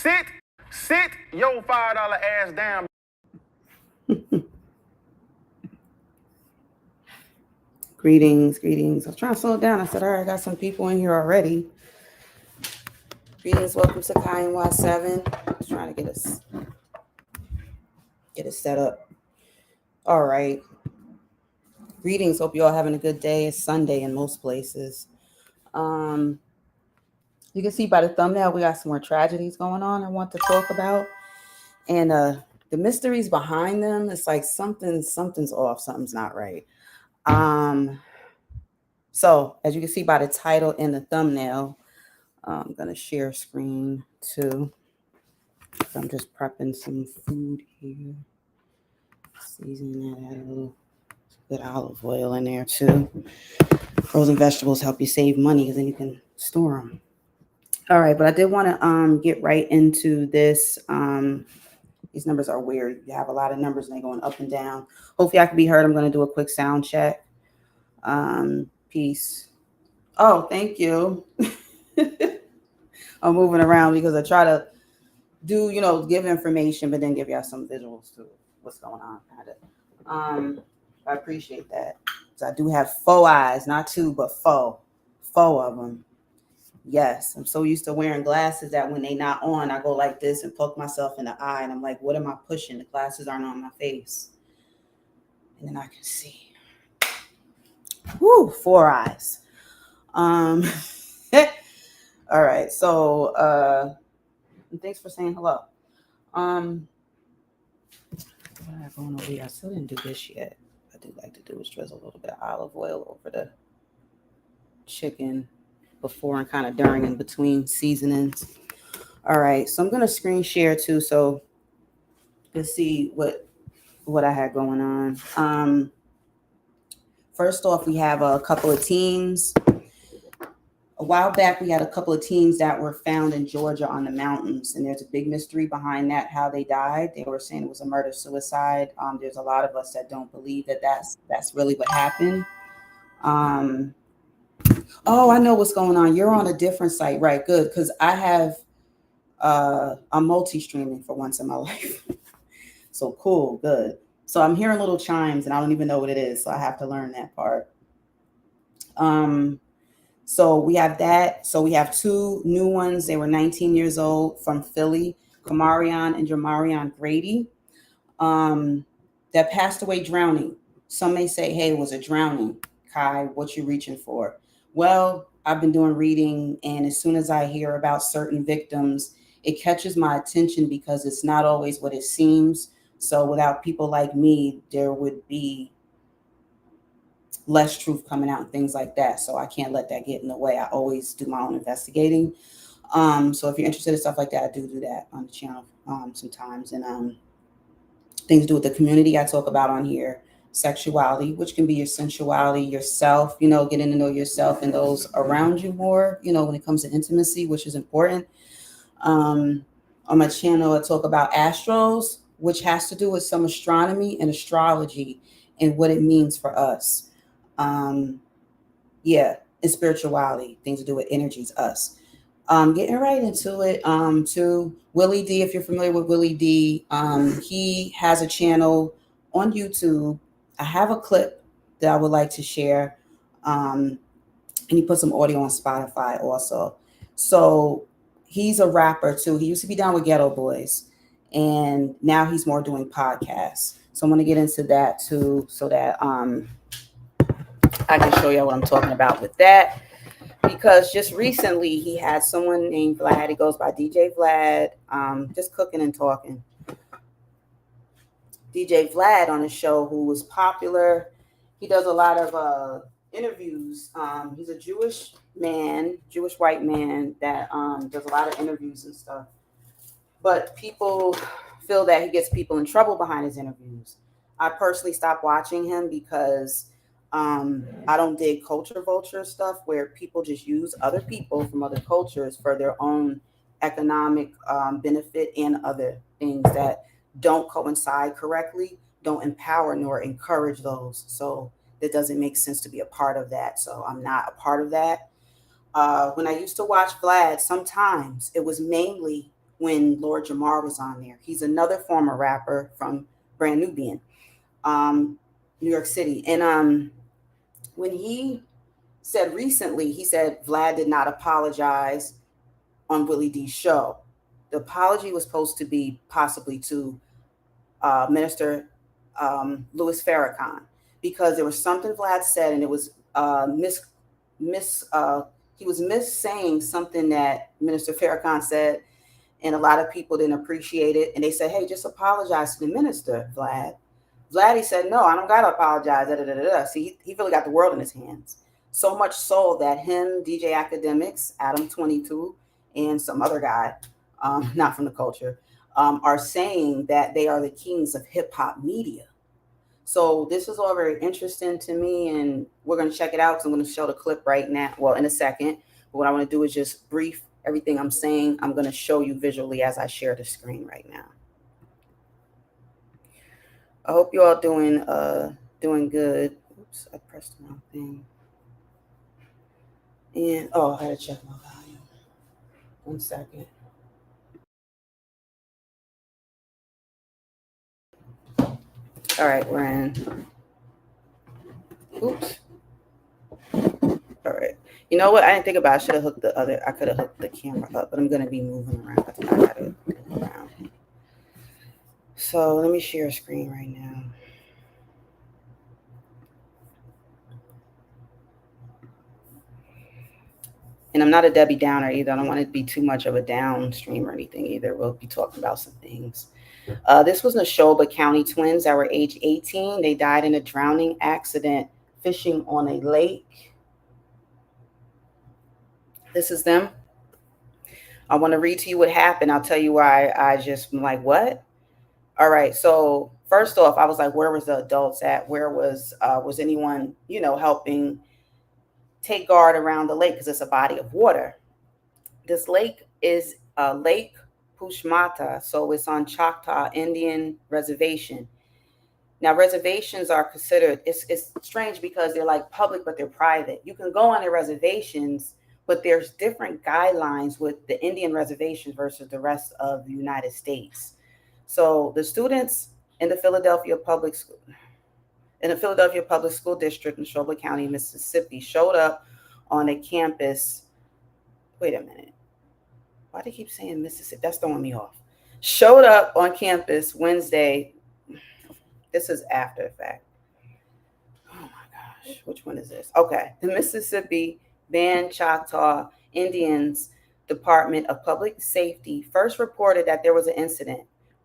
Sit your $5 ass down. Greetings. I was trying to slow it down. I said, all right, I got some people in here already. Greetings, welcome to Kai and Y7. Just trying to get us set up. All right. Greetings. Hope you all having a good day. It's Sunday in most places. You can see by the thumbnail we got some more tragedies going on I want to talk about. And the mysteries behind them, it's like something's off, something's not right. So as you can see by the title and the thumbnail, I'm gonna share screen too. I'm just prepping some food here. Seasoning that, add a little good olive oil in there too. Frozen vegetables help you save money because then you can store them. All right, but I did want to get right into this. These numbers are weird. You have a lot of numbers and they're going up and down. Hopefully I can be heard. I'm going to do a quick sound check. Peace. Oh, thank you. I'm moving around because I try to do, give information, but then give y'all some visuals to what's going on. I appreciate that. So I do have 4 eyes, not 2, but 4 of them. Yes, I'm so used to wearing glasses that when they not on, I go like this and poke myself in the eye, and I'm like, what am I pushing? The glasses aren't on my face. And then I can see. Woo, 4 eyes. All right, so thanks for saying hello. What am I going over here? I still didn't do this yet. I do like to do is drizzle a little bit of olive oil over the chicken before and kind of during and between seasonings. All right, so I'm gonna screen share too, so you can see what I had going on. First off, we have a couple of teens. A while back, we had a couple of teens that were found in Georgia on the mountains, and there's a big mystery behind that, how they died. They were saying it was a murder-suicide. There's a lot of us that don't believe that that's really what happened. Oh, I know what's going on. You're on a different site, right? Good, because I have I'm multi-streaming for once in my life. So cool, good. So I'm hearing little chimes, and I don't even know what it is, so I have to learn that part. So we have that. So we have 2 new ones. They were 19 years old from Philly, Kamarion and Jamarion Grady, that passed away drowning. Some may say, hey, it was a drowning. Kai, what you reaching for? Well, I've been doing reading, and as soon as I hear about certain victims, it catches my attention because it's not always what it seems. So without people like me, there would be less truth coming out and things like that. So I can't let that get in the way. I always do my own investigating. So if you're interested in stuff like that, I do that on the channel sometimes. And things to do with the community I talk about on here. Sexuality, which can be your sensuality, yourself, getting to know yourself and those around you more, when it comes to intimacy, which is important. On my channel, I talk about astros, which has to do with some astronomy and astrology and what it means for us. And spirituality, things to do with energies, us. Getting right into it. To Willie D, if you're familiar with Willie D, he has a channel on YouTube. I have a clip that I would like to share. And he put some audio on Spotify also. So he's a rapper too. He used to be down with Ghetto Boys, and now he's more doing podcasts. So I'm going to get into that too, so that I can show you what I'm talking about with that. Because just recently he had someone named Vlad. He goes by DJ Vlad, just cooking and talking. DJ Vlad on the show, who was popular. He does a lot of interviews. He's a Jewish white man that does a lot of interviews and stuff. But people feel that he gets people in trouble behind his interviews. I personally stopped watching him because I don't dig culture vulture stuff where people just use other people from other cultures for their own economic benefit and other things that don't coincide correctly, don't empower nor encourage those. So it doesn't make sense to be a part of that. So I'm not a part of that. When I used to watch Vlad, sometimes it was mainly when Lord Jamar was on there. He's another former rapper from Brand Nubian, New York City. And when he said recently, he said Vlad did not apologize on Willie D's show. The apology was supposed to be possibly to Minister Louis Farrakhan, because there was something Vlad said, and it was he was saying something that Minister Farrakhan said, and a lot of people didn't appreciate it, and they said, "Hey, just apologize to the minister, Vlad." Vlad, he said, "No, I don't gotta apologize." Da, da, da, da. See, he really got the world in his hands. So much so that him, DJ Academics, Adam 22, and some other guy, not from the culture, are saying that they are the kings of hip hop media. So this is all very interesting to me, and we're going to check it out because I'm going to show the clip right now. Well, in a second. But what I want to do is just brief everything I'm saying. I'm going to show you visually as I share the screen right now. I hope you all doing good. Oops, I pressed the wrong thing. And I had to check my volume. 1 second. All right, we're in. Oops. All right. You know what? I didn't think about it. I should have hooked I could have hooked the camera up, but I'm going to be moving around. I got to move around. So let me share a screen right now. And I'm not a Debbie Downer either. I don't want it to be too much of a downstream or anything either. We'll be talking about some things. This was Neshoba County twins that were age 18. They died in a drowning accident fishing on a lake. This is them. I want to read to you what happened. I'll tell you why I just am like, what? All right. So first off, I was like, where was the adults at? Where was anyone, helping take guard around the lake? Because it's a body of water. This lake is Lake Pushmata. So it's on Choctaw Indian Reservation. Now, reservations are considered, it's strange because they're like public, but they're private. You can go on the reservations, but there's different guidelines with the Indian reservations versus the rest of the United States. So the students in the Philadelphia Public School District in Neshoba County, Mississippi, showed up on a campus. Wait a minute. Why do they keep saying Mississippi? That's throwing me off. Showed up on campus Wednesday. This is after the fact. Oh my gosh. Which one is this? Okay. The Mississippi Band Choctaw Indians Department of Public Safety first reported that there was an incident.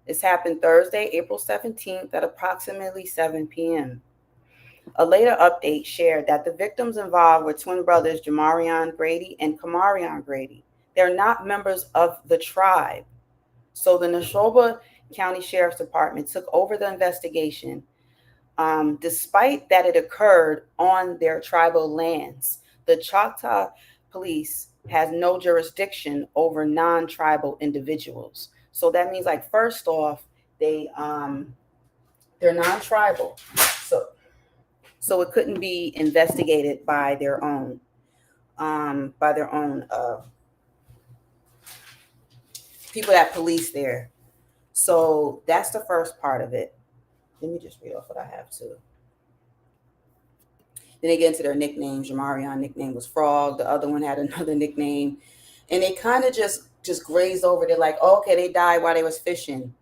This happened Thursday, April 17th at approximately 7 p.m. A later update shared that the victims involved were twin brothers Jamarion Grady and Kamarion Grady. They're not members of the tribe. So the Neshoba County Sheriff's Department took over the investigation, despite that it occurred on their tribal lands. The Choctaw Police has no jurisdiction over non-tribal individuals. So that means, like, first off, they're non-tribal. So it couldn't be investigated by their own people that police there. So that's the first part of it. Let me just read off what I have too. Then they get into their nicknames. Jamarion's nickname was Frog. The other one had another nickname. And they kind of just grazed over. They're like, oh, okay, they died while they was fishing.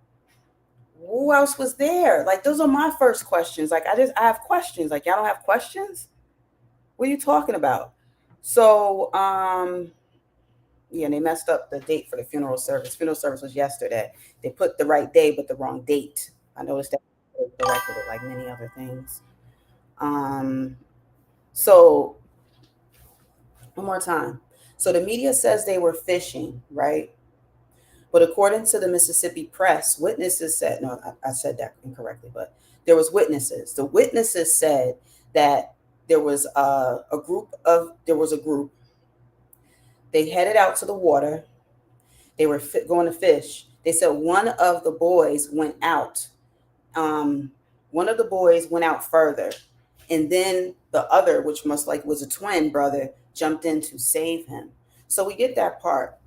Who else was there? Like, those are my first questions. Like, I have questions. Like, y'all don't have questions? What are you talking about? So, yeah, they messed up the date for the funeral service. Funeral service was yesterday. They put the right day, but the wrong date. I noticed that corrected it like many other things. So, one more time. So the media says they were fishing, right? But according to the Mississippi Press, witnesses said, no, I said that incorrectly, but there was witnesses. The witnesses said that there was a group. They headed out to the water. They were going to fish. They said one of the boys went out. One of the boys went out further. And then the other, which most likely was a twin brother, jumped in to save him. So we get that part.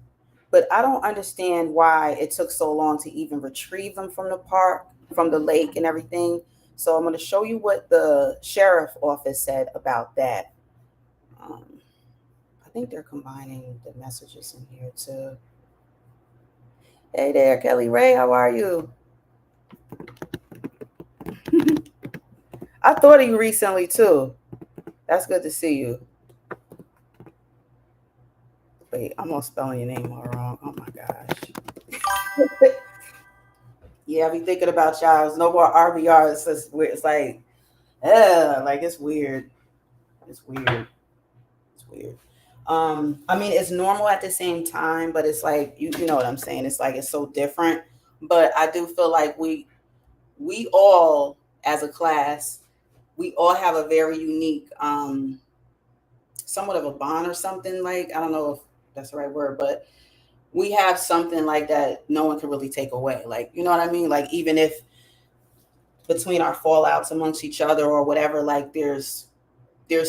but I don't understand why it took so long to even retrieve them from the park, from the lake and everything. So I'm going to show you what the sheriff office said about that. Um, I think they're combining the messages in here too. Hey there, Kelly Ray, how are you? I thought of you recently too. That's good to see you. Wait, I'm gonna spelling your name all wrong. Oh my gosh. Yeah, I be thinking about y'all. There's no more RBR. It's just weird. It's like it's weird. It's weird. It's weird. I mean, it's normal at the same time, but it's like you know what I'm saying. It's like it's so different. But I do feel like we all as a class, we all have a very unique somewhat of a bond or something, like I don't know if that's the right word, but we have something like that no one can really take away. Like, you know what I mean? Like even if between our fallouts amongst each other or whatever, like there's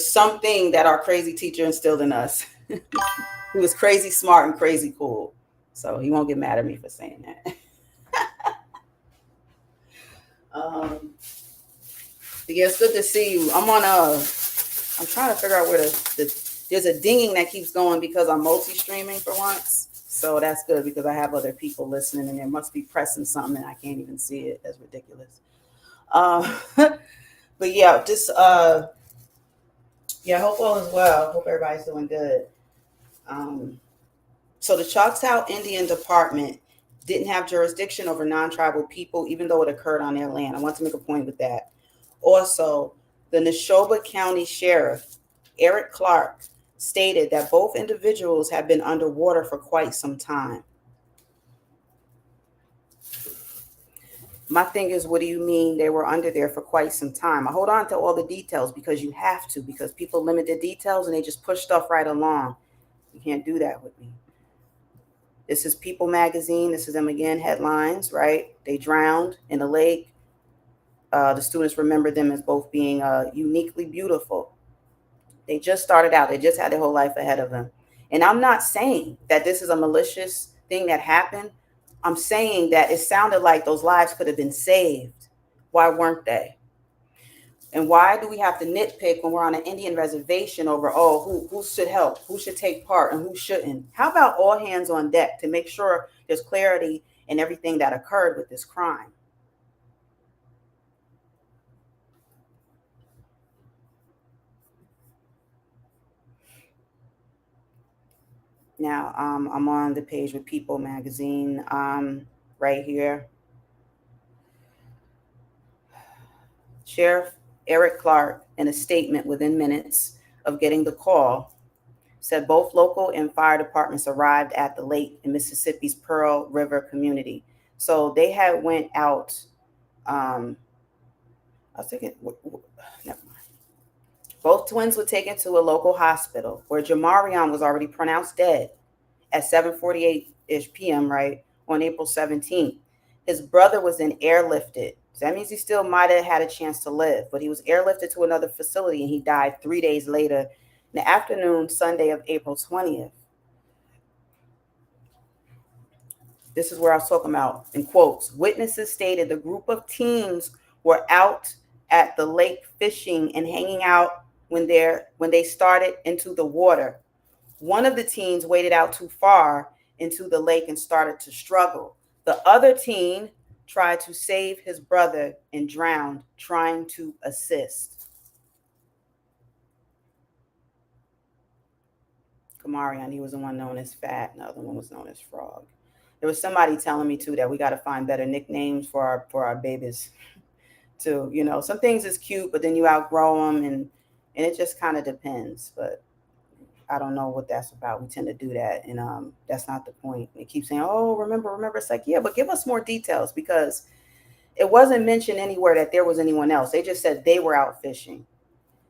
something that our crazy teacher instilled in us. He was crazy smart and crazy cool. So he won't get mad at me for saying that. But yeah, it's good to see you. I'm trying to figure out where there's a dinging that keeps going because I'm multi-streaming for once. So that's good because I have other people listening and they must be pressing something and I can't even see it. That's ridiculous. But yeah, just yeah, hope all is well. Hope everybody's doing good. So the Choctaw Indian Department didn't have jurisdiction over non-tribal people, even though it occurred on their land. I want to make a point with that. Also, the Neshoba County Sheriff, Eric Clark, stated that both individuals have been underwater for quite some time. My thing is, what do you mean they were under there for quite some time? I hold on to all the details because you have to, because people limit the details and they just push stuff right along. You can't do that with me. This is People Magazine. This is them again, headlines, right? They drowned in the lake. The students remember them as both being uniquely beautiful. They just started out. They just had their whole life ahead of them. And I'm not saying that this is a malicious thing that happened. I'm saying that it sounded like those lives could have been saved. Why weren't they? And why do we have to nitpick when we're on an Indian reservation over, oh, who should help, who should take part, and who shouldn't? How about all hands on deck to make sure there's clarity in everything that occurred with this crime? Now, I'm on the page with People Magazine right here. Sheriff Eric Clark, in a statement within minutes of getting the call, said both local and fire departments arrived at the lake in Mississippi's Pearl River community. So they had went out. I was thinking, never mind. Both twins were taken to a local hospital where Jamarion was already pronounced dead at 7:48-ish p.m. right on April 17th. His brother was then airlifted. So that means he still might have had a chance to live, but he was airlifted to another facility and he died 3 days later in the afternoon, Sunday of April 20th. This is where I was talking about, in quotes, witnesses stated the group of teens were out at the lake fishing and hanging out when they started into the water. One of the teens waded out too far into the lake and started to struggle. The other teen tried to save his brother and drowned, trying to assist. Kamarion, he was the one known as Fat, and the other one was known as Frog. There was somebody telling me too that we got to find better nicknames for our babies too. You know, some things is cute, but then you outgrow them, and it just kind of depends. But I don't know what that's about. We tend to do that, and that's not the point. They keep saying, "Oh, remember." It's like, yeah, but give us more details because it wasn't mentioned anywhere that there was anyone else. They just said they were out fishing.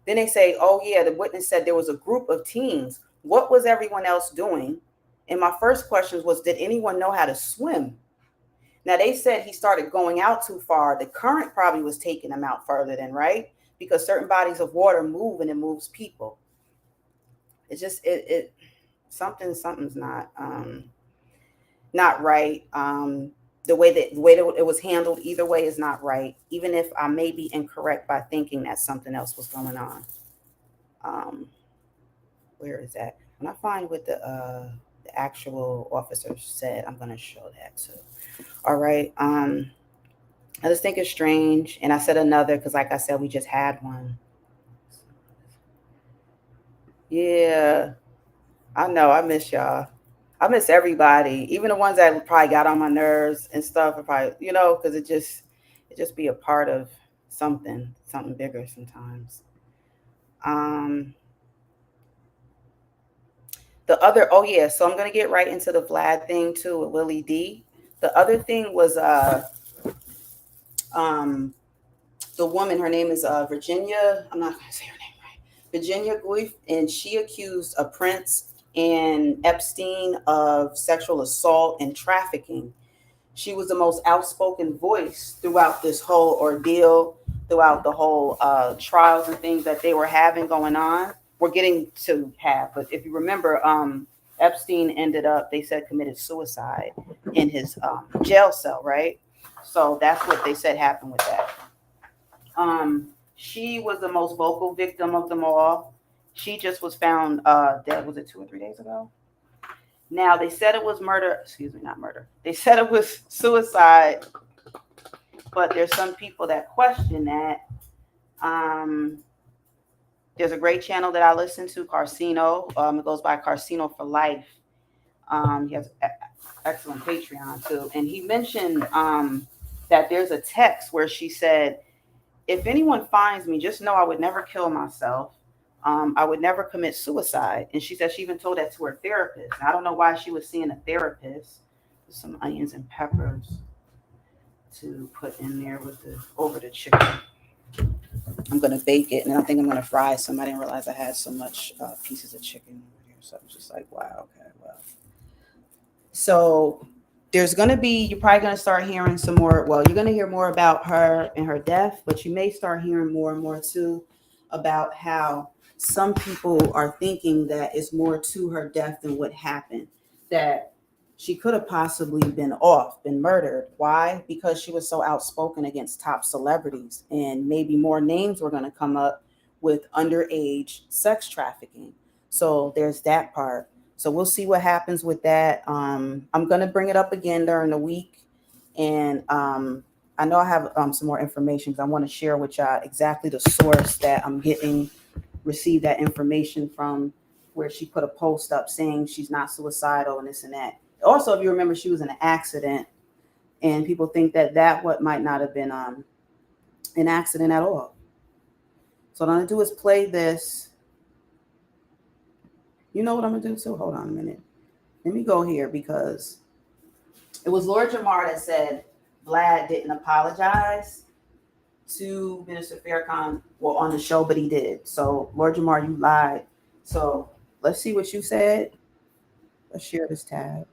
Then they say, "Oh yeah, the witness said there was a group of teens. What was everyone else doing?" And my first question was, did anyone know how to swim? Now they said he started going out too far. The current probably was taking him out further than right because certain bodies of water move and it moves people. It's just something's not. not right. The way that it was handled either way is not right. Even if I may be incorrect by thinking that something else was going on. Um, where is that? When I find what the actual officer said, I'm gonna show that too. All right. I just think it's strange, and I said another because, like I said, we just had one. Yeah, I know. I miss y'all. I miss everybody, even the ones that probably got on my nerves and stuff. If I, because it just be a part of something bigger sometimes. Um, the other, oh yeah, so I'm gonna get right into the Vlad thing too with Willie D. The other thing was um the woman. Her name is Virginia. I'm not gonna say her name right. Virginia Guif, and she accused a Prince and Epstein of sexual assault and trafficking. She was the most outspoken voice throughout this whole ordeal, throughout the whole trials and things that they were having going on. We're getting to have, but if you remember, Epstein ended up, they said, committed suicide in his jail cell, right? So that's what they said happened with that. She was the most vocal victim of them all. She just was found dead. Was it 2 or 3 days ago? Now they said it was murder. Excuse me, not murder. They said it was suicide, but there's some people that question that. Um, there's a great channel that I listen to, Carcino. It goes by Carcino for Life. He has excellent Patreon too, and he mentioned that there's a text where she said, "If anyone finds me, just know I would never kill myself. I would never commit suicide." And she said she even told that to her therapist. I don't know why she was seeing a therapist. Some onions and peppers to put in there with the over the chicken. I'm gonna bake it, and I think I'm gonna fry some. I didn't realize I had so much pieces of chicken over here, so I was just like, wow, okay, well. So there's gonna be, you're probably gonna start hearing some more. Well, you're gonna hear more about her and her death, but you may start hearing more and more too about how some people are thinking that it's more to her death than what happened. That she could have possibly been murdered. Why? Because she was so outspoken against top celebrities, and maybe more names were going to come up with underage sex trafficking. So there's that part. So we'll see what happens with that. I'm going to bring it up again during the week, and I know I have some more information because I want to share with y'all exactly the source that I'm getting received that information from, where she put a post up saying she's not suicidal and this and that. Also, if you remember, she was in an accident, and people think that what might not have been an accident at all. So what I'm gonna do is play this. You know what I'm gonna do too? Hold on a minute. Let me go here because it was Lord Jamar that said Vlad didn't apologize to Minister Farrakhan, well, on the show, but he did. So Lord Jamar, you lied. So let's see what you said. Let's share this tab.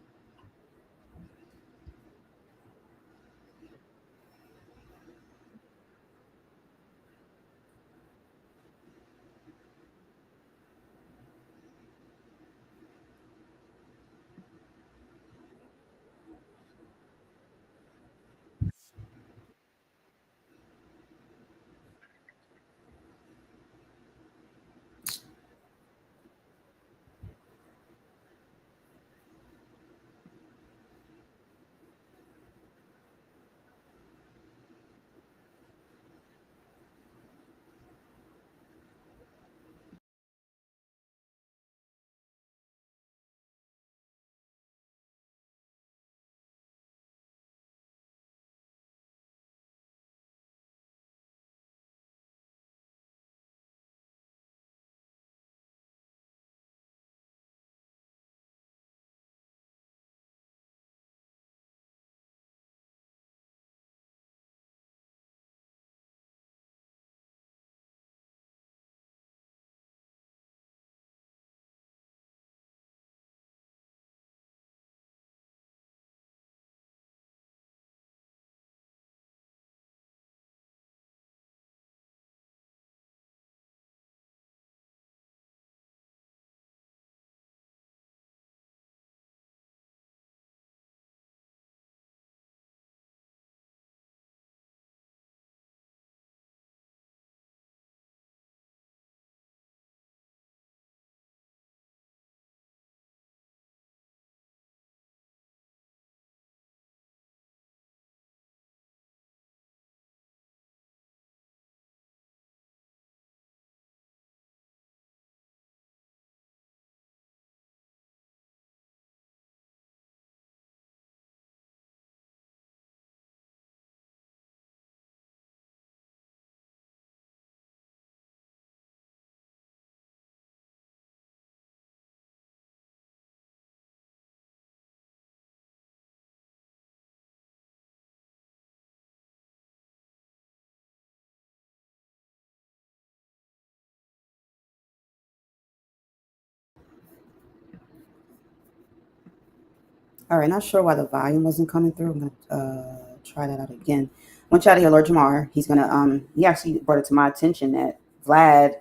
All right, not sure why the volume wasn't coming through. I'm gonna try that out again. I want y'all to hear Lord Jamar. He's gonna he actually brought it to my attention that Vlad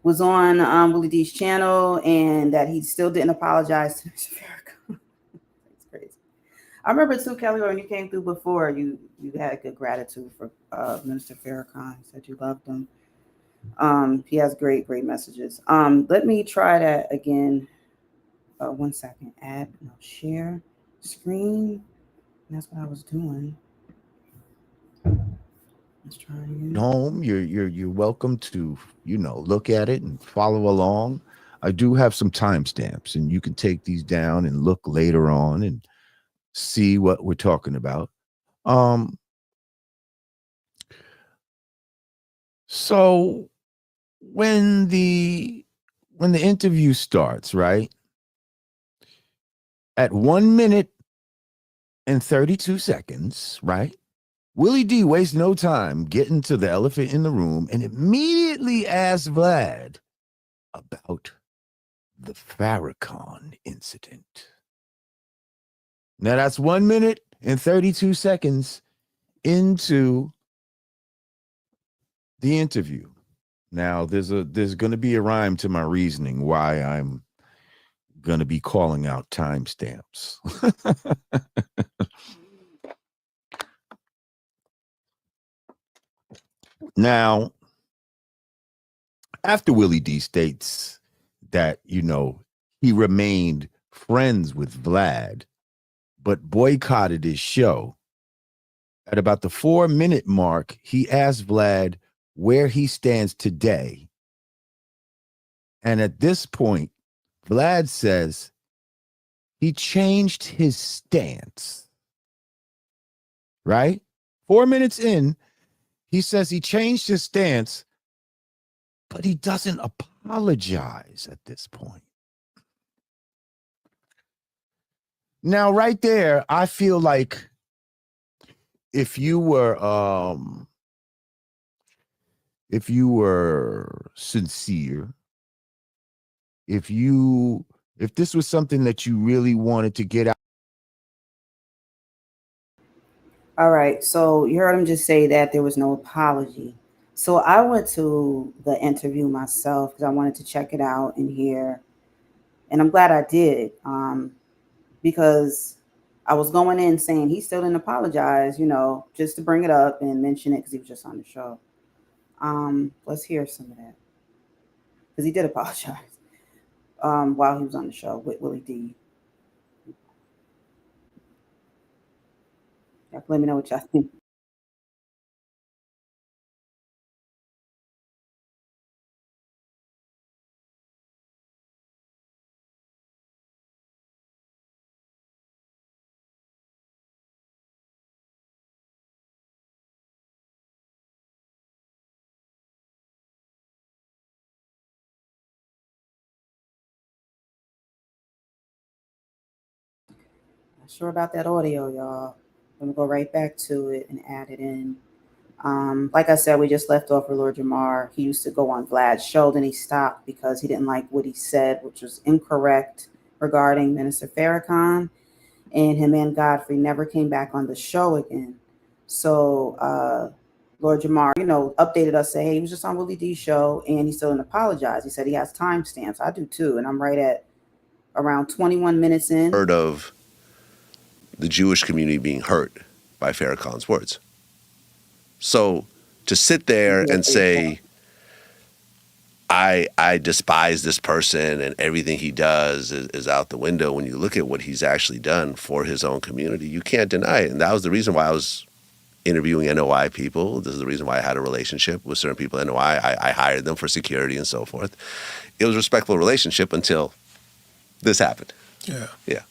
was on Willie D's channel and that he still didn't apologize to Mr. Farrakhan. It's crazy. I remember too, Kelly, when you came through before, you had good gratitude for Minister Farrakhan. You said you loved him. He has great messages. Let me try that again. 1 second. Add, no, share screen. That's what I was doing. Let's try it again. Home, you're welcome to, look at it and follow along. I do have some timestamps, and you can take these down and look later on and see what we're talking about. So when the interview starts, right, at 1 minute and 32 seconds, right, Willie D wastes no time getting to the elephant in the room and immediately asks Vlad about the Farrakhan incident. Now that's 1 minute and 32 seconds into the interview. Now there's going to be a rhyme to my reasoning why I'm going to be calling out timestamps. Now, after Willie D states that, he remained friends with Vlad, but boycotted his show, at about the 4-minute mark, he asked Vlad where he stands today. And at this point, Vlad says he changed his stance. Right? 4 minutes in, he says he changed his stance, but he doesn't apologize at this point. Now, right there, I feel like if you were sincere, if this was something that you really wanted to get out. All right, so you heard him just say that there was no apology. So I went to the interview myself because I wanted to check it out and hear, and I'm glad I did, because I was going in saying he still didn't apologize, just to bring it up and mention it because he was just on the show. Let's hear some of that because he did apologize while he was on the show with Willie D. Let me know what y'all think. Not sure about that audio, y'all. I'm gonna go right back to it and add it in. Like I said, we just left off with Lord Jamar. He used to go on Vlad's show, then he stopped because he didn't like what he said, which was incorrect regarding Minister Farrakhan. And him and Godfrey never came back on the show again. So Lord Jamar, updated us, say, hey, he was just on Willie D's show and he still didn't apologize. He said he has timestamps. I do too, and I'm right at around 21 minutes in. Heard of the Jewish community being hurt by Farrakhan's words. So to sit there and say, I despise this person and everything he does is out the window when you look at what he's actually done for his own community, you can't deny it. And that was the reason why I was interviewing NOI people. This is the reason why I had a relationship with certain people at NOI. I hired them for security and so forth. It was a respectful relationship until this happened. Yeah. Yeah.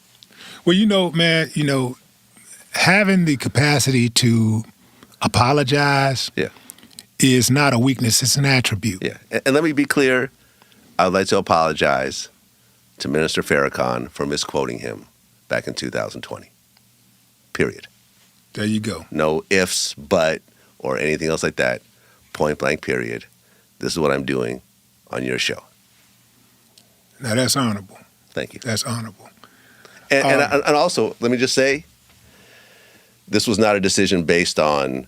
Well, man, having the capacity to apologize is not a weakness, it's an attribute. Yeah. And let me be clear, I would like to apologize to Minister Farrakhan for misquoting him back in 2020. Period. There you go. No ifs, but, or anything else like that. Point blank, period. This is what I'm doing on your show. Now, that's honorable. Thank you. That's honorable. And also, let me just say, this was not a decision based on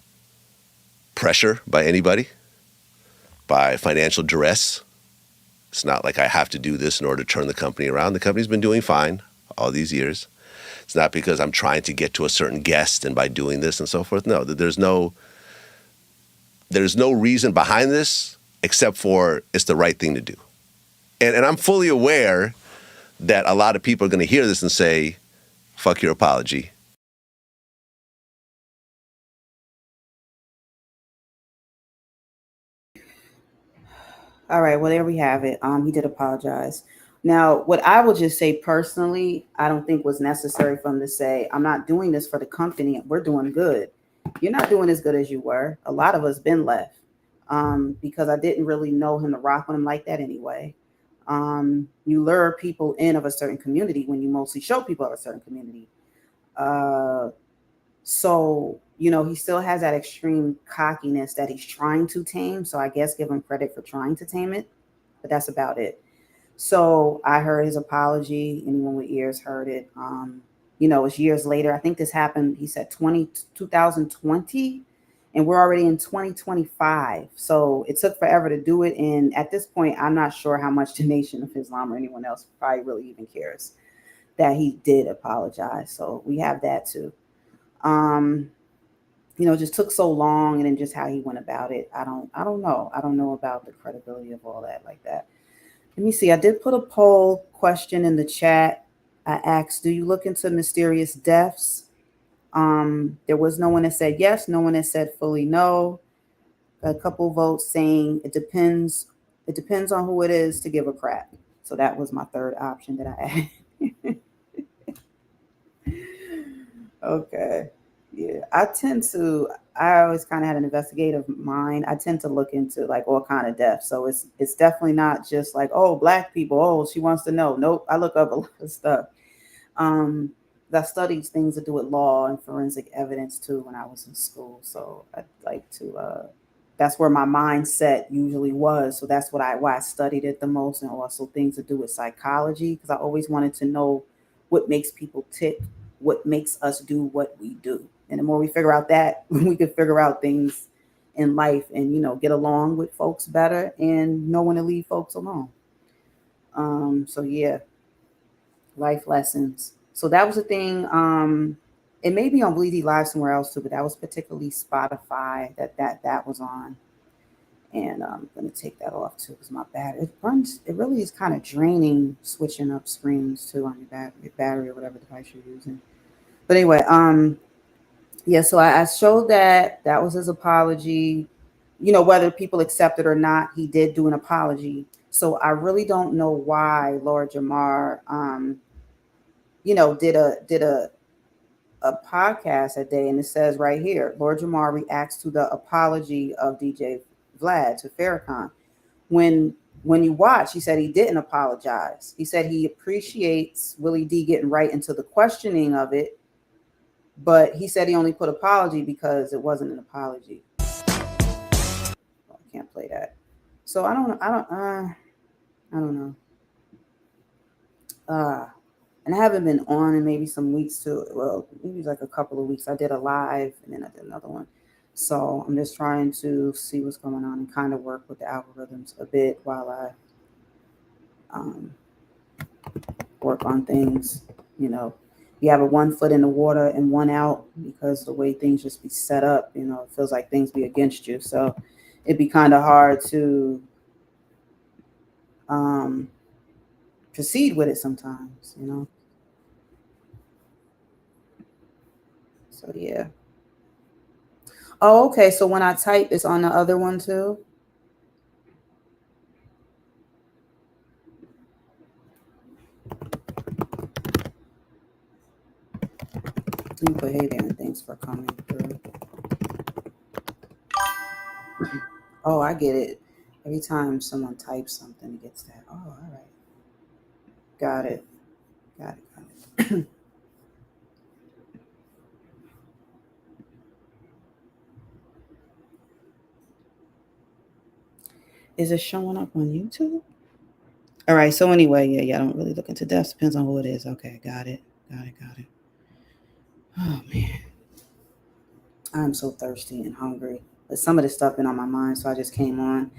pressure by anybody, by financial duress. It's not like I have to do this in order to turn the company around. The company's been doing fine all these years. It's not because I'm trying to get to a certain guest and by doing this and so forth. No, there's no reason behind this except for it's the right thing to do. And I'm fully aware that a lot of people are going to hear this and say, fuck your apology. All right, well, there we have it. He did apologize. Now, what I will just say personally, I don't think was necessary for him to say, I'm not doing this for the company. We're doing good. You're not doing as good as you were. A lot of us been left because I didn't really know him to rock with him like that anyway. You lure people in of a certain community when you mostly show people of a certain community. So, he still has that extreme cockiness that he's trying to tame. So I guess give him credit for trying to tame it, but that's about it. So I heard his apology. Anyone with ears heard it. It's years later. I think this happened, he said 2020, and we're already in 2025. So it took forever to do it. And at this point, I'm not sure how much the Nation of Islam or anyone else probably really even cares that he did apologize. So we have that too. Just took so long, and then just how he went about it. I don't know. I don't know about the credibility of all that like that. Let me see. I did put a poll question in the chat. I asked, do you look into mysterious deaths? There was no one that said yes, no one that said fully no. A couple votes saying it depends. It depends on who it is to give a crap. So that was my third option that I added. Okay. Yeah, I always kind of had an investigative mind. I tend to look into like all kind of death. So it's definitely not just like, oh, Black people, oh, she wants to know. Nope. I look up a lot of stuff. I studied things to do with law and forensic evidence too when I was in school. So I'd like to, that's where my mindset usually was. So that's why I studied it the most, and also things to do with psychology, because I always wanted to know what makes people tick, what makes us do what we do. And the more we figure out that, we can figure out things in life and, get along with folks better and know when to leave folks alone. So yeah, life lessons. So that was the thing. It may be on Bleedy Live somewhere else too, but that was particularly Spotify that was on. And I'm going to take that off too because my battery, it really is kind of draining switching up screens too on your battery or whatever device you're using. But anyway, yeah, so I showed that was his apology. Whether people accept it or not, he did do an apology. So I really don't know why Lord Jamar, did a podcast that day, and it says right here, Lord Jamar reacts to the apology of DJ Vlad to Farrakhan. When you watch, he said he didn't apologize. He said he appreciates Willie D getting right into the questioning of it, but he said he only put apology because it wasn't an apology. I can't play that. So I don't know. And I haven't been on in maybe some weeks too. Well, maybe like a couple of weeks. I did a live and then I did another one. So I'm just trying to see what's going on and kind of work with the algorithms a bit while I work on things. You have a 1 foot in the water and 1 out because the way things just be set up, it feels like things be against you. So it'd be kind of hard to proceed with it sometimes, So yeah. Oh, okay. So when I type, it's on the other one too. Let me put hey there and thanks for coming through. Oh, I get it. Every time someone types something, it gets that. Oh, all right. Got it. Is it showing up on YouTube? All right. So anyway, yeah, I don't really look into deaths. Depends on who it is. Okay, got it. Got it. Oh man, I'm so thirsty and hungry. But some of this stuff been on my mind, so I just came on.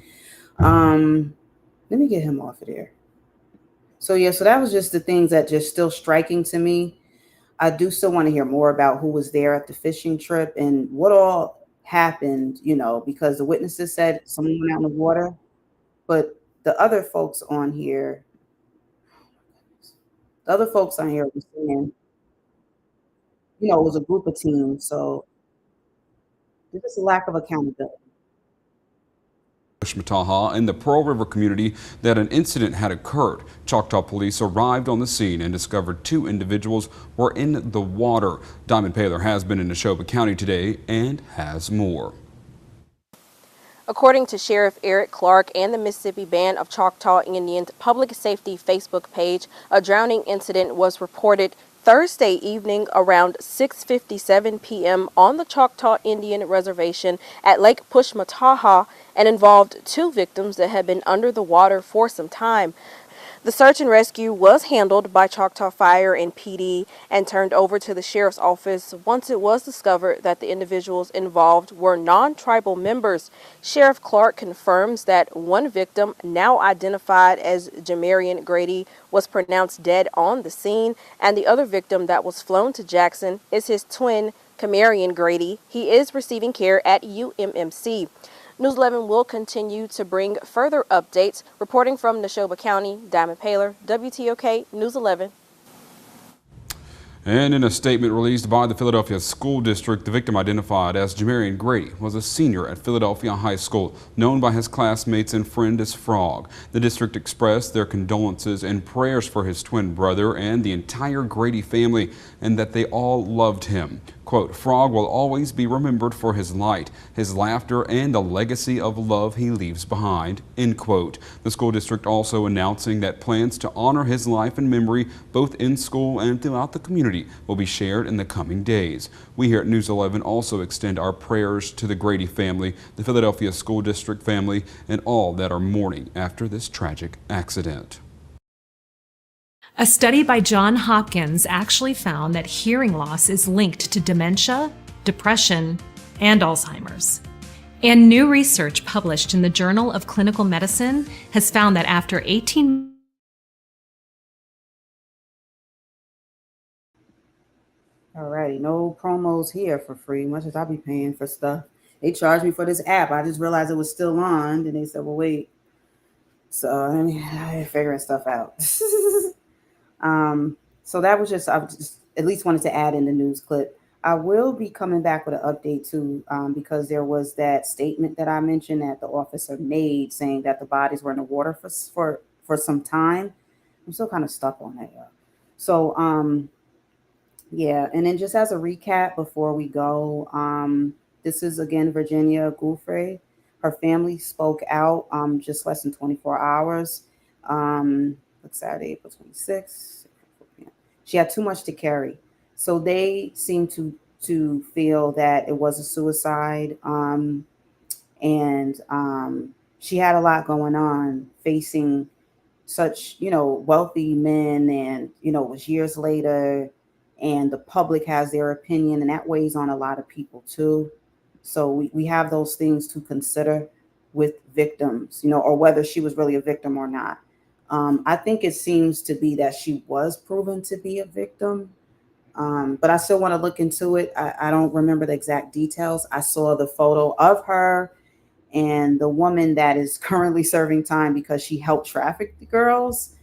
Let me get him off of there. So yeah, so that was just the things that just still striking to me. I do still want to hear more about who was there at the fishing trip and what all happened, because the witnesses said someone went out in the water, but the other folks on here, were saying, it was a group of teams. So there's just a lack of accountability. Mataha in the Pearl River community that an incident had occurred. Choctaw police arrived on the scene and discovered 2 individuals were in the water. Diamond Paler has been in Neshoba County today and has more. According to Sheriff Eric Clark and the Mississippi Band of Choctaw Indians Public Safety Facebook page, a drowning incident was reported Thursday evening around 6:57 p.m. on the Choctaw Indian Reservation at Lake Pushmataha and involved 2 victims that had been under the water for some time. The search and rescue was handled by Choctaw Fire and PD and turned over to the sheriff's office once it was discovered that the individuals involved were non-tribal members. Sheriff Clark confirms that one victim, now identified as Jamarian Grady, was pronounced dead on the scene, and the other victim that was flown to Jackson is his twin, Camarian Grady. He is receiving care at UMMC. News 11 will continue to bring further updates. Reporting from Neshoba County, Diamond Paler, WTOK News 11. And in a statement released by the Philadelphia School District, the victim identified as Jamarian Grady was a senior at Philadelphia High School, known by his classmates and friend as Frog. The district expressed their condolences and prayers for his twin brother and the entire Grady family, and that they all loved him. Quote, Frog will always be remembered for his light, his laughter, and the legacy of love he leaves behind, end quote. The school district also announcing that plans to honor his life and memory, both in school and throughout the community, will be shared in the coming days. We here at News 11 also extend our prayers to the Grady family, the Philadelphia School District family, and all that are mourning after this tragic accident. A study by Johns Hopkins actually found that hearing loss is linked to dementia, depression, and Alzheimer's. And new research published in the Journal of Clinical Medicine has found that after 18 Alrighty, no promos here for free, much as I be paying for stuff. They charged me for this app. I just realized it was still on. Then they said, well, wait. So I'm figuring stuff out. So that was I just at least wanted to add in the news clip. I will be coming back with an update too, because there was that statement that I mentioned that the officer made saying that the bodies were in the water for some time. I'm still kind of stuck on that, y'all. So yeah, and then just as a recap before we go, this is again Virginia Gouffre. Her family spoke out just less than 24 hours. It's Saturday, April 26th. She had too much to carry. So they seem to feel that it was a suicide. And she had a lot going on, facing such, wealthy men, and, it was years later, and the public has their opinion, and that weighs on a lot of people too. So we have those things to consider with victims, or whether she was really a victim or not. I think it seems to be that she was proven to be a victim, but I still want to look into it. I don't remember the exact details. I saw the photo of her and the woman that is currently serving time because she helped traffic the girls.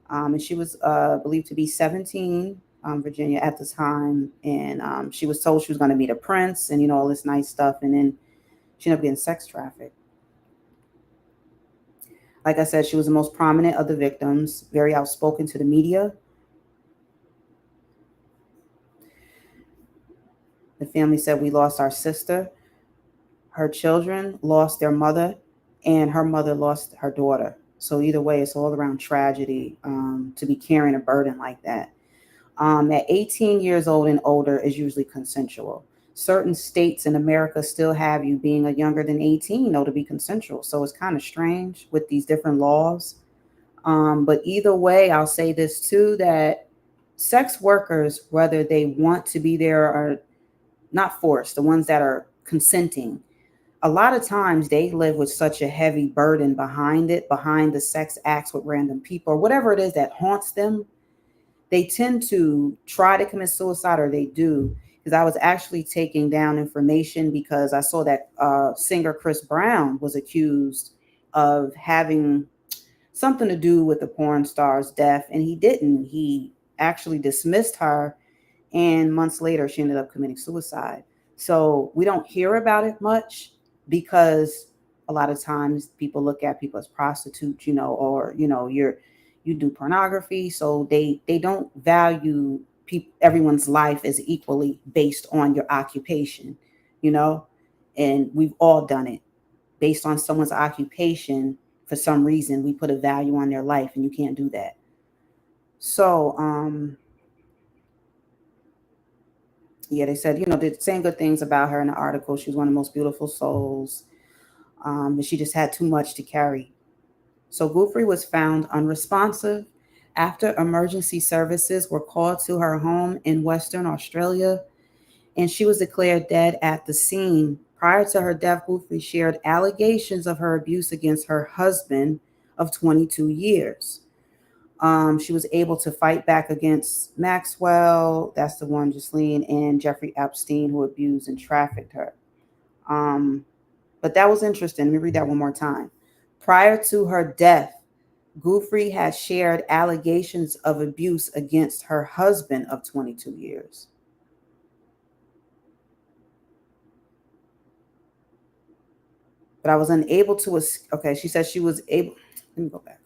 And she was believed to be 17, Virginia, at the time. And she was told she was going to meet a prince and, all this nice stuff. And then she ended up getting sex trafficked. Like I said, she was the most prominent of the victims, very outspoken to the media. The family said, we lost our sister. Her children lost their mother, and her mother lost her daughter. So either way, it's all around tragedy to be carrying a burden like that. At 18 years old and older is usually consensual. Certain states in America still have you being a younger than 18, though, to be consensual. So it's kind of strange with these different laws. But either way, I'll say this too, that sex workers, whether they want to be there or not forced, the ones that are consenting, a lot of times they live with such a heavy burden behind it, behind the sex acts with random people or whatever it is that haunts them. They tend to try to commit suicide, or they do. Because I was actually taking down information because I saw that singer Chris Brown was accused of having something to do with the porn star's death, and he didn't. He actually dismissed her, and months later, she ended up committing suicide. So we don't hear about it much because a lot of times people look at people as prostitutes, or you do pornography, so they don't value everyone's life as equally based on your occupation, you know. And we've all done it based on someone's occupation. For some reason, we put a value on their life, and you can't do that. So, yeah, they said, they're saying good things about her in the article. She was one of the most beautiful souls, but she just had too much to carry. So Gufri was found unresponsive after emergency services were called to her home in Western Australia, and she was declared dead at the scene. Prior to her death, Gufri shared allegations of her abuse against her husband of 22 years. She was able to fight back against Maxwell, that's the one, Ghislaine, and Jeffrey Epstein, who abused and trafficked her. But that was interesting. Let me read that one more time. Prior to her death, Gufri had shared allegations of abuse against her husband of 22 years. But I was unable to, okay, she said she was able, let me go back.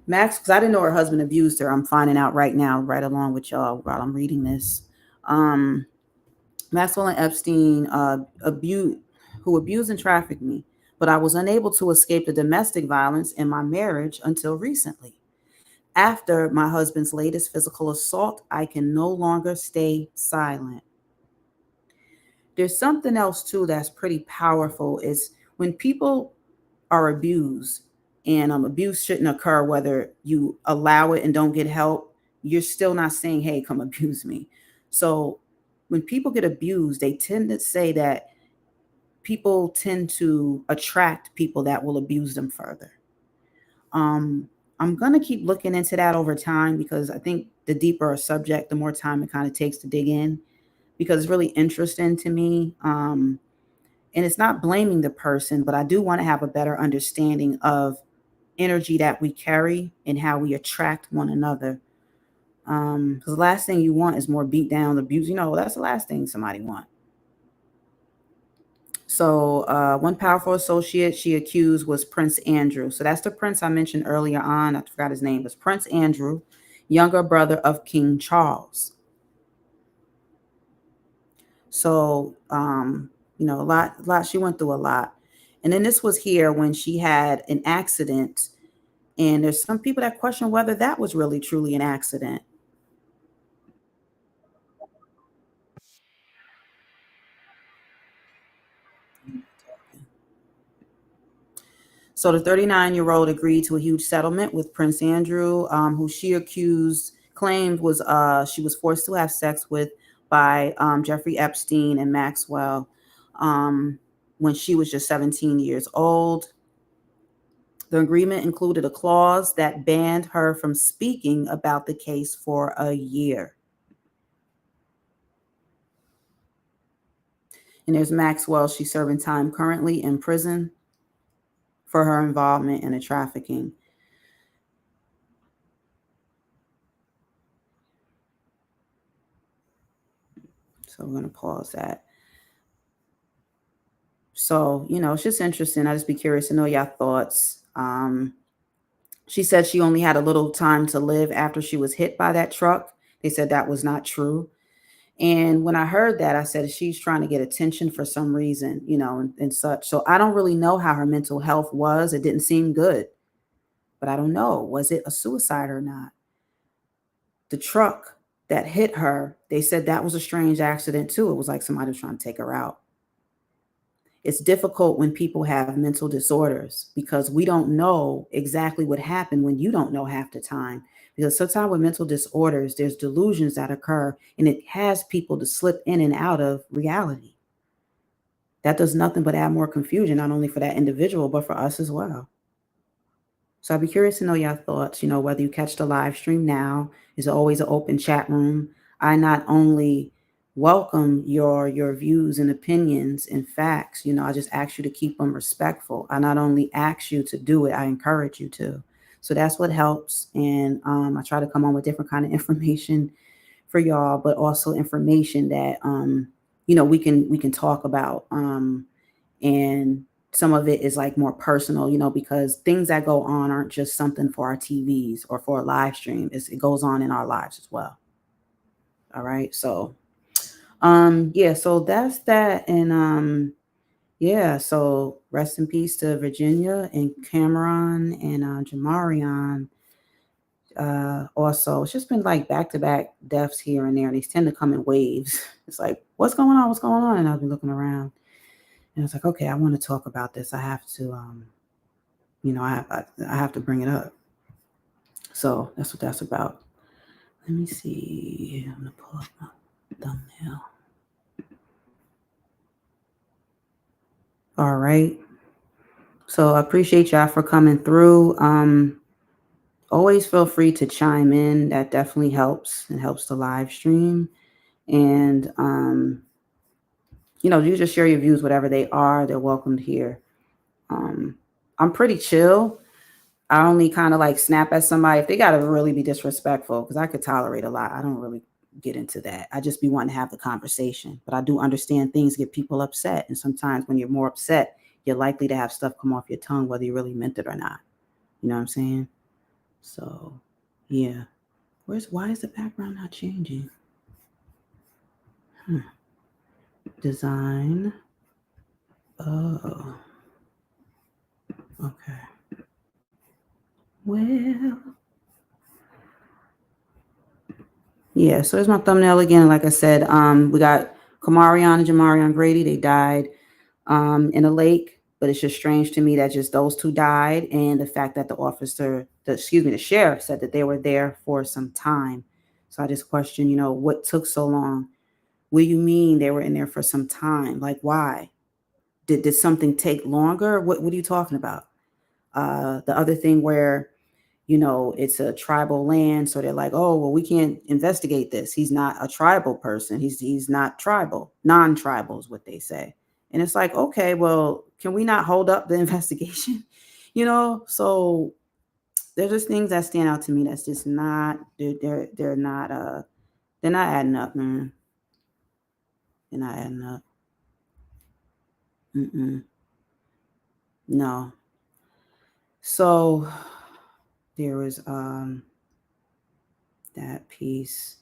Max, because I didn't know her husband abused her. I'm finding out right now, right along with y'all while I'm reading this. Maxwell and Epstein who abused and trafficked me, but I was unable to escape the domestic violence in my marriage until recently. After my husband's latest physical assault, I can no longer stay silent. There's something else too that's pretty powerful is when people are abused, and abuse shouldn't occur whether you allow it and don't get help. You're still not saying, hey, come abuse me. So when people get abused, they tend to say that people tend to attract people that will abuse them further. I'm going to keep looking into that over time, because I think the deeper a subject, the more time it kind of takes to dig in, because it's really interesting to me. And it's not blaming the person, but I do want to have a better understanding of energy that we carry and how we attract one another. Because the last thing you want is more beat down, abuse. That's the last thing somebody want. So one powerful associate she accused was Prince Andrew. So that's the prince I mentioned earlier on. I forgot his name. It was Prince Andrew, younger brother of King Charles. So, a lot, she went through a lot. And then this was here when she had an accident. And there's some people that question whether that was really truly an accident. So the 39-year-old agreed to a huge settlement with Prince Andrew, who she claimed was she was forced to have sex with by Jeffrey Epstein and Maxwell when she was just 17 years old. The agreement included a clause that banned her from speaking about the case for a year. And there's Maxwell. She's serving time currently in prison for her involvement in the trafficking. So we're going to pause that. So, it's just interesting. I just be curious to know your thoughts. She said she only had a little time to live after she was hit by that truck. They said that was not true. And when I heard that, I said, she's trying to get attention for some reason, and such. So I don't really know how her mental health was. It didn't seem good, but I don't know. Was it a suicide or not? The truck that hit her, they said that was a strange accident too. It was like somebody was trying to take her out. it's difficult when people have mental disorders because we don't know exactly what happened when you don't know half the time. Because sometimes with mental disorders, there's delusions that occur and it has people to slip in and out of reality. That does nothing but add more confusion, not only for that individual, but for us as well. So I'd be curious to know your thoughts, whether you catch the live stream now. There's always an open chat room. I not only welcome your views and opinions and facts, I just ask you to keep them respectful. I not only ask you to do it, I encourage you to. So that's what helps. And I try to come on with different kind of information for y'all, but also information that, we can talk about. And some of it is like more personal, because things that go on aren't just something for our TVs or for a live stream. It goes on in our lives as well. All right. So, so that's that. And, so rest in peace to Virginia and Cameron and Jamarion. Also, it's just been like back-to-back deaths here and there, and these tend to come in waves. It's like, what's going on? What's going on? And I've been looking around. And it's like, okay, I want to talk about this. I have to, I have to bring it up. So that's what that's about. Let me see. I'm gonna pull up my thumbnail. All right. So I appreciate y'all for coming through. Always feel free to chime in. That definitely helps. It helps the live stream. And you just share your views, whatever they are. They're welcomed here. I'm pretty chill. I only kind of like snap at somebody if they got to really be disrespectful, because I could tolerate a lot. I don't really get into that. I just be wanting to have the conversation. But I do understand things get people upset. And sometimes when you're more upset, you're likely to have stuff come off your tongue, whether you really meant it or not. You know what I'm saying? So, yeah. Why is the background not changing? Design. Oh. Okay. Well. Yeah, so there's my thumbnail again. Like I said, we got Kamarion and Jamarion Grady. They died in a lake, but it's just strange to me that just those two died, and the fact that the sheriff said that they were there for some time. So I just question, what took so long? What do you mean they were in there for some time? Like, why? Did something take longer? What are you talking about? The other thing where it's a tribal land. So they're like, oh, well, we can't investigate this. He's not a tribal person. He's not tribal. Non-tribal is what they say. And it's like, okay, well, can we not hold up the investigation? So there's just things that stand out to me that's just not, they're not adding up, man. They're not adding up. No. So there was that piece.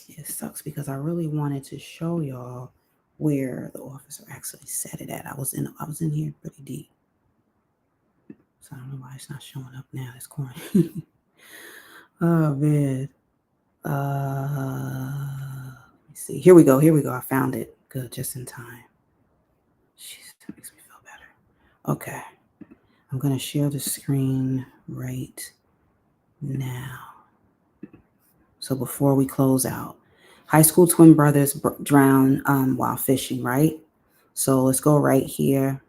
It sucks because I really wanted to show y'all where the officer actually said it at. I was in here pretty deep. So I don't know why it's not showing up now. It's corny. Oh man. Let me see. Here we go. I found it. Good, just in time. Jeez, that makes me feel better. Okay. I'm gonna share the screen right now. So before we close out, high school twin brothers drown while fishing, right? So let's go right here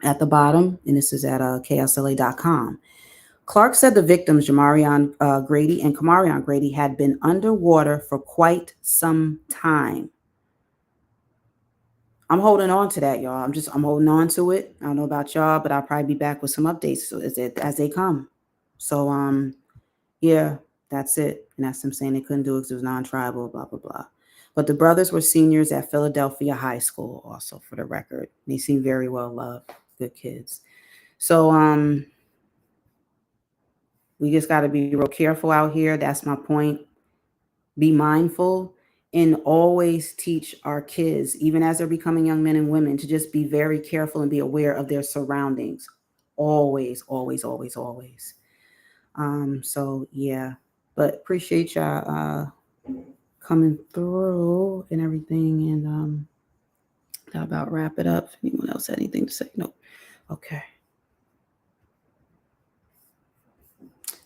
at the bottom, and this is at ksla.com. Clark said the victims, Jamarion Grady and Kamarion Grady, had been underwater for quite some time. I'm holding on to that, y'all. I'm holding on to it. I don't know about y'all, but I'll probably be back with some updates as they come. So, yeah. That's it. And that's them saying they couldn't do it because it was non-tribal, blah, blah, blah. But the brothers were seniors at Philadelphia High School, also, for the record. They seem very well loved. Good kids. So we just got to be real careful out here. That's my point. Be mindful and always teach our kids, even as they're becoming young men and women, to just be very careful and be aware of their surroundings. Always, always, always, always. So, yeah. But appreciate y'all coming through and everything. And How about wrap it up? Anyone else had anything to say? No. Okay.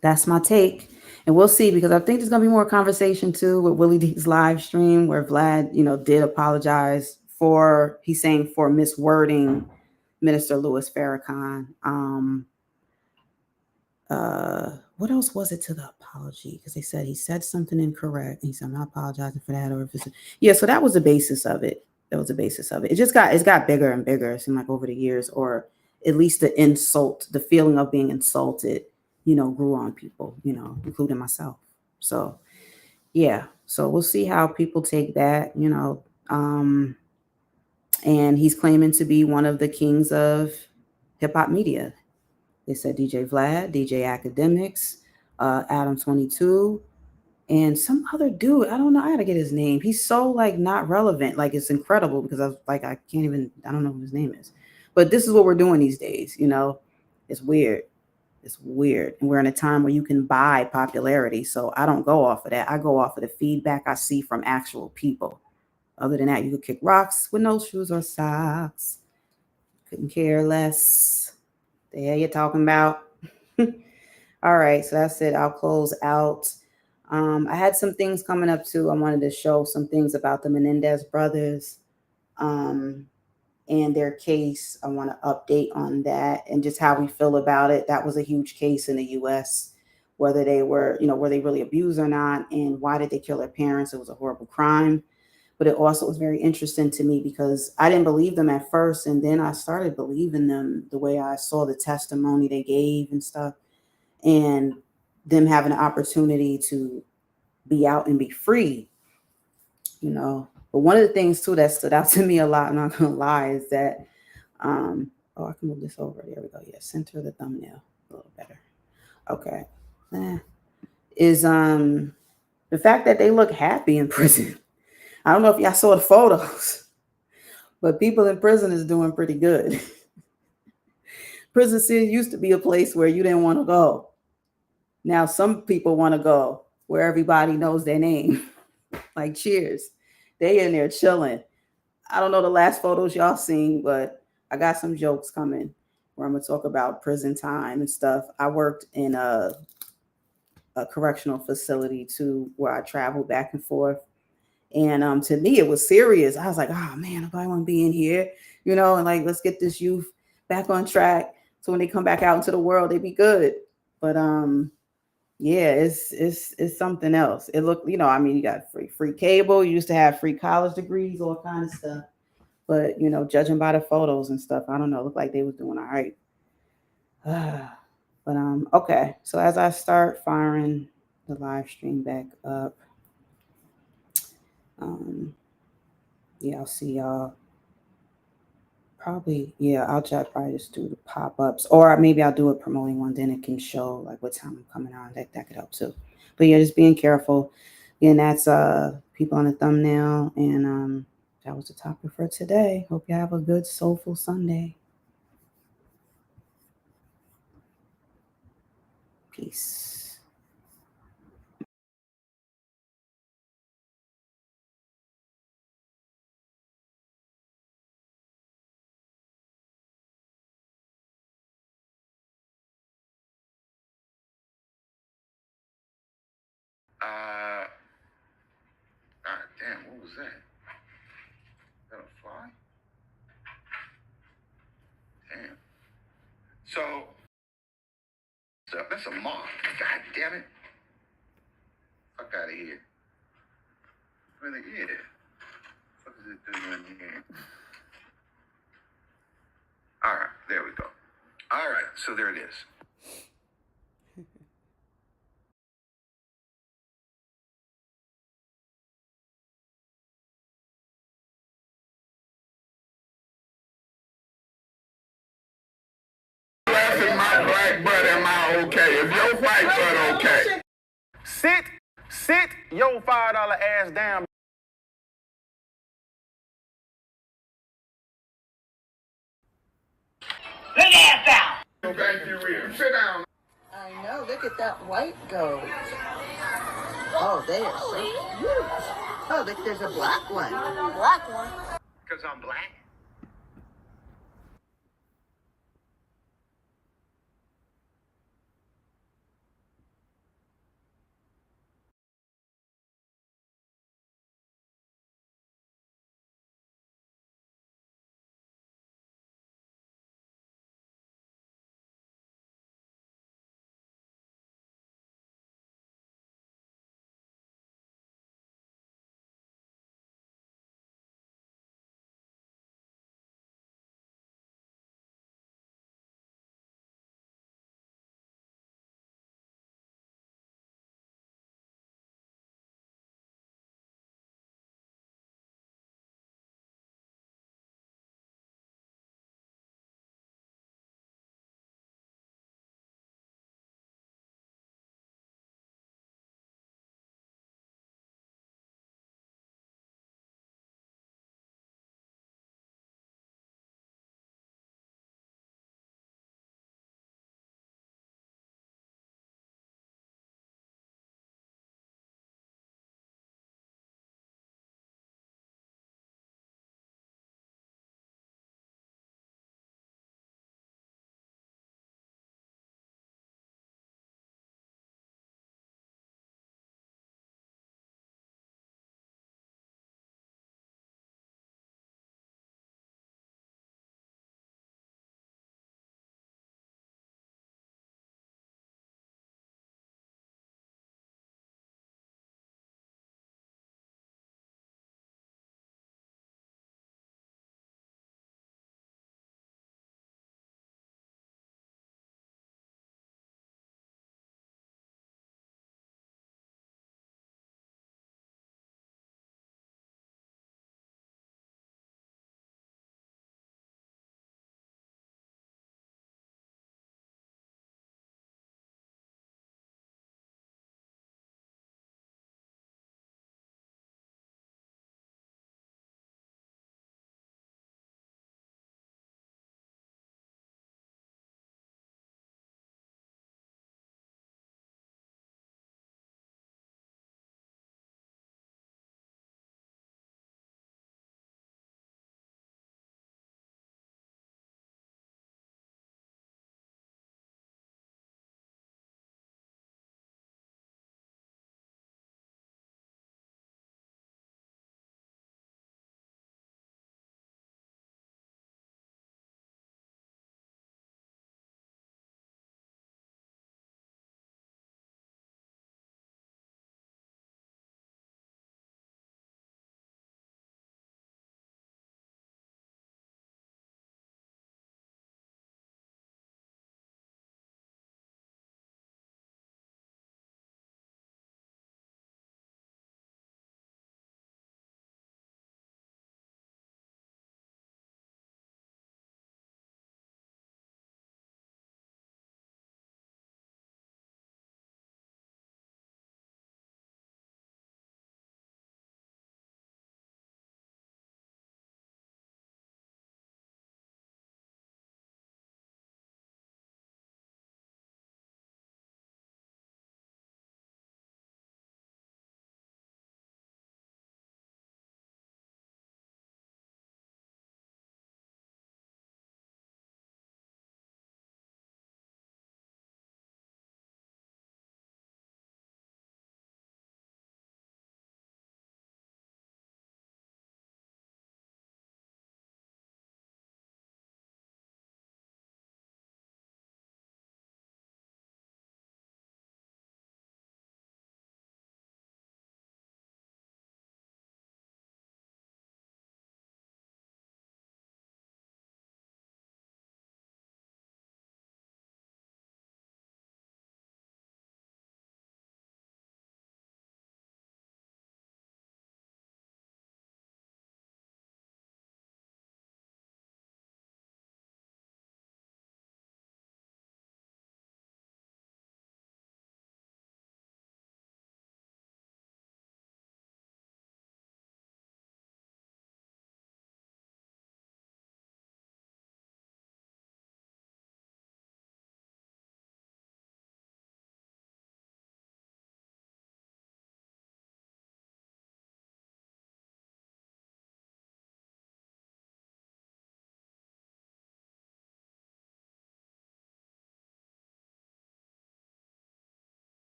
That's my take. And we'll see, because I think there's going to be more conversation too with Willie D's live stream where Vlad, did apologize for, he's saying, for miswording Minister Louis Farrakhan. What else was it to the apology? Because they said he said something incorrect. And he said, I'm not apologizing for that. Or if it's so that was the basis of it. It's got bigger and bigger, it seemed like, over the years, or at least the feeling of being insulted, grew on people, including myself. So yeah. So we'll see how people take that, and he's claiming to be one of the kings of hip hop media. They said DJ Vlad, DJ Academics, Adam 22, and some other dude. I don't know. I gotta get his name. He's so not relevant. It's incredible, because I don't know who his name is. But this is what we're doing these days. It's weird. It's weird. And we're in a time where you can buy popularity. So I don't go off of that. I go off of the feedback I see from actual people. Other than that, you could kick rocks with no shoes or socks. Couldn't care less. The hell you talking about? All right, so that's it. I'll close out. I had some things coming up too. I wanted to show some things about the Menendez brothers and their case. I want to update on that and just how we feel about it. That was a huge case in the U.S., whether they were, were they really abused or not, and why did they kill their parents? It was a horrible crime. But it also was very interesting to me because I didn't believe them at first. And then I started believing them the way I saw the testimony they gave and stuff, and them having an opportunity to be out and be free, But one of the things too that stood out to me a lot, I'm not going to lie, is that, I can move this over. There we go. Yeah. Center the thumbnail a little better. Okay. Is the fact that they look happy in prison. I don't know if y'all saw the photos, but people in prison is doing pretty good. Prison City used to be a place where you didn't want to go. Now some people want to go where everybody knows their name, like Cheers. They in there chilling. I don't know the last photos y'all seen, but I got some jokes coming where I'm going to talk about prison time and stuff. I worked in a correctional facility too, where I traveled back and forth. And to me, it was serious. I was like, oh man, nobody want to be in here, and let's get this youth back on track. So when they come back out into the world, they be good. But yeah, it's something else. It looked, you got free cable. You used to have free college degrees, all kind of stuff. But judging by the photos and stuff, I don't know. It looked like they was doing all right. But okay. So as I start firing the live stream back up. Yeah, I'll see y'all. Probably, yeah, I'll probably just do the pop-ups, or maybe I'll do a promoting one, then it can show what time I'm coming on. That could help too. But yeah, just being careful. And that's people on the thumbnail, and that was the topic for today. Hope you have a good soulful Sunday. Peace. Damn, what was that? Is that a fly? Damn. So, that's a moth. God damn it. Fuck out of here. Really, yeah. What is it doing here? All right, there we go. All right, so there it is. Laughing my black butt, am I okay? If your white butt okay. Sit your $5 ass down. Lay your ass down. Thank you, Will. Sit down. I know. Look at that white goat. Oh, they are so huge. Oh, look, there's a black one. Because I'm black?